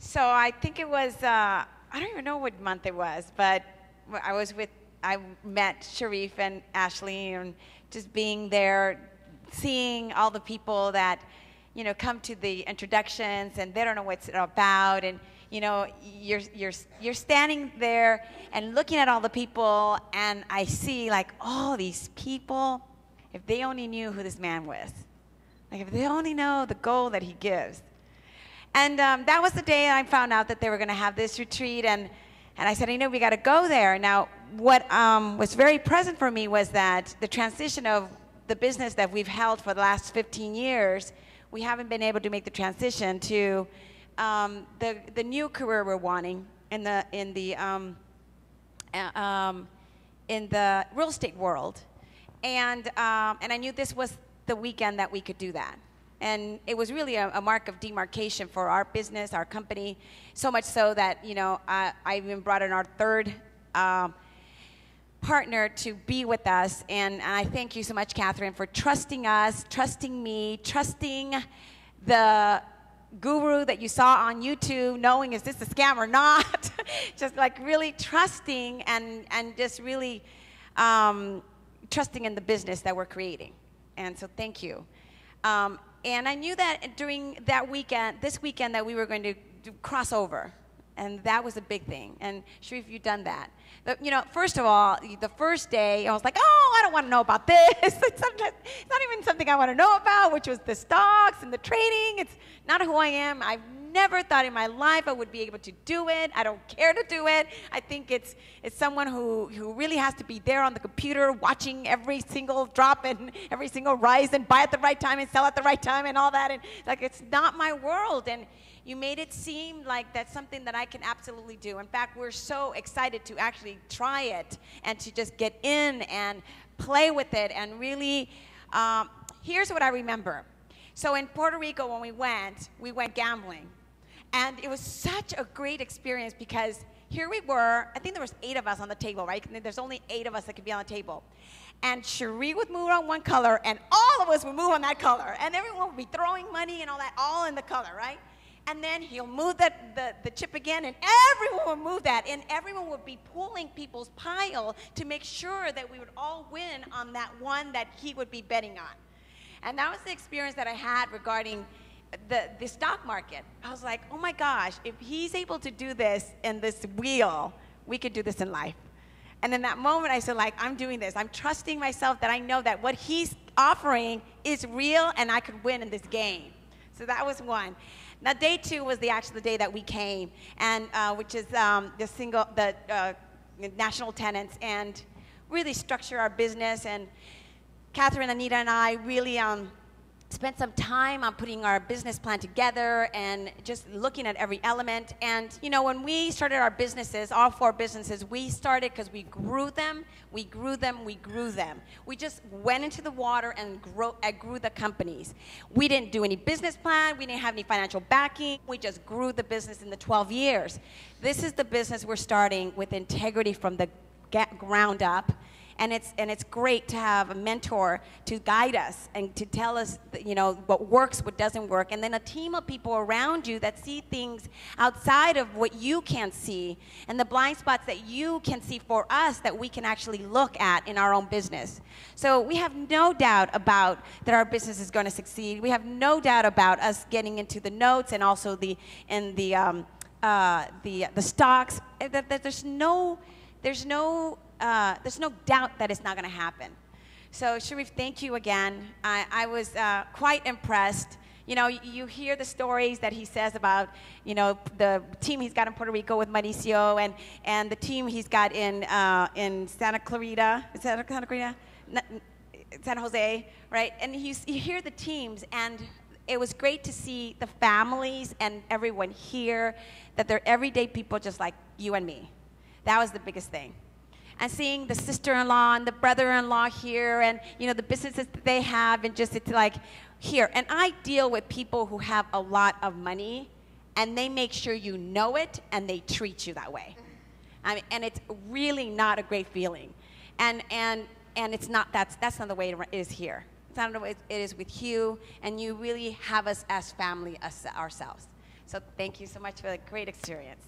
So I think it was, I don't even know what month it was, but I met Cherif and Ashley, and just being there, seeing all the people that, come to the introductions, and they don't know what it's about, and you're standing there and looking at all the people, and I see like all these people, if they only knew who this man was, like if they only know the goal that he gives. And that was the day I found out that they were going to have this retreat, and I said, we got to go there. Now, what was very present for me was that the transition of the business that we've held for the last 15 years, we haven't been able to make the transition to the new career we're wanting in the real estate world, and I knew this was the weekend that we could do that. And it was really a mark of demarcation for our business, our company, so much so that, I even brought in our third partner to be with us. And I thank you so much, Catherine, for trusting us, trusting me, trusting the guru that you saw on YouTube, knowing is this a scam or not? Just like really trusting and just really trusting in the business that we're creating. And so thank you. And I knew that during that weekend, this weekend, that we were going to cross over. And that was a big thing. And Cherif, you've done that. But, first of all, the first day, I was like, I don't want to know about this. It's not even something I want to know about, which was the stocks and the trading. It's not who I am. I've never thought in my life I would be able to do it. I don't care to do it. I think it's someone who really has to be there on the computer watching every single drop and every single rise and buy at the right time and sell at the right time and all that. And like, it's not my world. And you made it seem like that's something that I can absolutely do. In fact, we're so excited to actually try it and to just get in and play with it. And really, here's what I remember. So in Puerto Rico, when we went gambling. And it was such a great experience because here we were, I think there was 8 of us on the table, right? There's only 8 of us that could be on the table. And Cherif would move on one color, and all of us would move on that color. And everyone would be throwing money and all that, all in the color, right? And then he'll move the chip again, and everyone would move that. And everyone would be pulling people's pile to make sure that we would all win on that one that he would be betting on. And that was the experience that I had regarding the stock market. I was like, oh my gosh, if he's able to do this in this wheel, we could do this in life. And in that moment, I said, like, I'm doing this. I'm trusting myself that I know that what he's offering is real and I could win in this game. So that was one. Now, day 2 was the day that we came, and which is the national tenants, and really structure our business. And Catherine, Anita, and I really spent some time on putting our business plan together and just looking at every element. And, when we started our businesses, all 4 businesses, we started because we grew them, we grew them, we grew them. We just went into the water and grew the companies. We didn't do any business plan. We didn't have any financial backing. We just grew the business in the 12 years. This is the business we're starting with integrity from the ground up. And it's great to have a mentor to guide us and to tell us, what works, what doesn't work, and then a team of people around you that see things outside of what you can't see, and the blind spots that you can see for us that we can actually look at in our own business. So we have no doubt about that our business is going to succeed. We have no doubt about us getting into the notes and also the stocks. There's no doubt that it's not going to happen. So, Cherif, thank you again. I was quite impressed. You hear the stories that he says about, the team he's got in Puerto Rico with Mauricio and the team he's got in Santa Clarita, San Jose, right? And you hear the teams, and it was great to see the families and everyone here, that they're everyday people just like you and me. That was the biggest thing. And seeing the sister-in-law and the brother-in-law here, and the businesses that they have, and just it's like here. And I deal with people who have a lot of money, and they make sure you know it, and they treat you that way. I mean, and it's really not a great feeling. And it's not, that's not the way it is here. It's not the way it is with you, and you really have us as family ourselves. So thank you so much for the great experience.